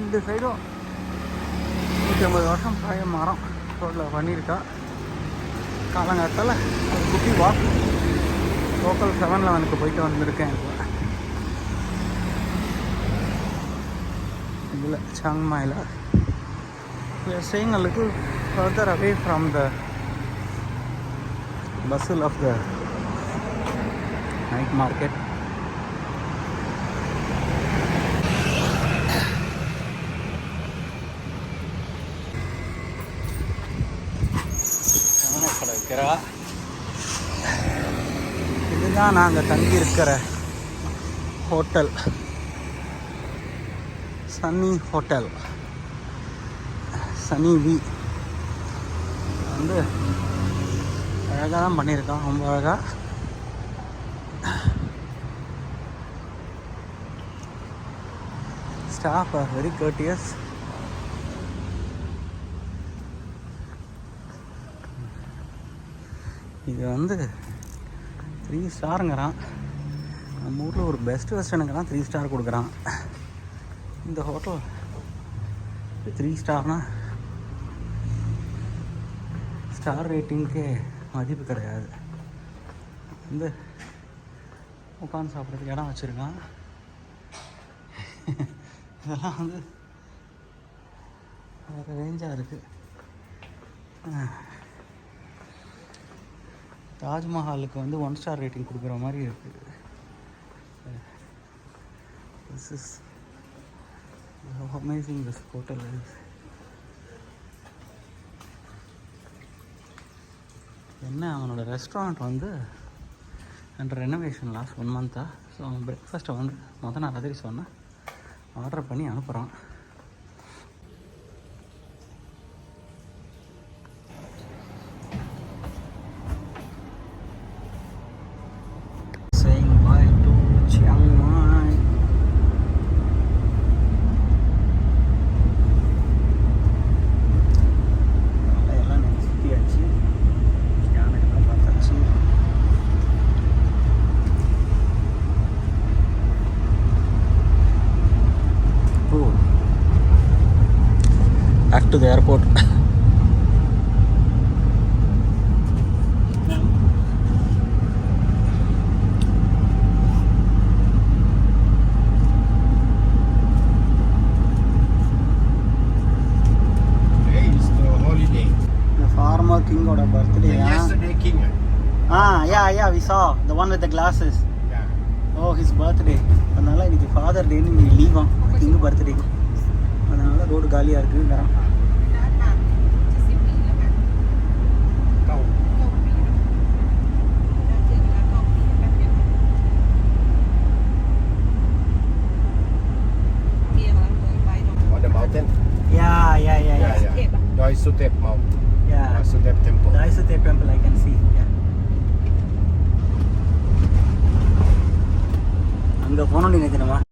ரெண்டு சைடும் 150 வருஷம் பழைய மரம் ரோட்டில் பண்ணியிருக்கா. காலங்காலத்தில் ஒரு குட்டி வாக் லோக்கல் 7-Eleven போயிட்டு வந்திருக்கேன். இப்போ இதில் சாங்மாயில் we are staying a little further away from the bustle of the night market. இதுதான் நாங்கள் தங்கி இருக்கிற hotel, Sunny hotel, Sunny V. வந்து அழகாக தான் பண்ணியிருக்கோம், ரொம்ப அழகாக. Staff are very courteous. இது வந்து 3 ஸ்டாருங்கிறான். நம்ம ஊரில் ஒரு பெஸ்ட் வெஸ்டர்னுங்கிறான் 3 ஸ்டார் கொடுக்குறான். இந்த ஹோட்டல் 3 ஸ்டார்னா ஸ்டார் ரேட்டிங்க்கு மதிப்பு கிடையாது. வந்து உட்காந்து சாப்பிட்றதுக்கு இடம் வச்சுருக்கான். இதெல்லாம் வந்து வேறு ரேஞ்சாக இருக்குது. தாஜ்மஹாலுக்கு வந்து 1 ஸ்டார் ரேட்டிங் கொடுக்குற மாதிரி இருக்குது. This is how amazing this hotel is. என்ன அவனோட ரெஸ்டாரண்ட் வந்து அண்டர் ரெனோவேஷன் லாஸ்ட் 1 மந்த்தாக. ஸோ அவன் பிரேக்ஃபாஸ்ட்டை வந்து நாள் ராத்திரி சொன்னேன் ஆர்டர் பண்ணி அனுப்புகிறான். To the airport. Farmer king oda birthday. Yesterday king. Yeah, we saw the one with the glasses. Yeah. Oh, his birthday. அதனால இன்னைக்கு ஃபாதர் டே நீ லீவா கிங் பர்த்டே. அதனால ரோடு காலியாக இருக்குங்கிறான். On the mountain. Yeah. Doi Suthep Mountain. Yeah. Doi Suthep Temple. Doi Suthep Temple I can see. Yeah. அங்கே போனோம் நினைக்கிறேன்.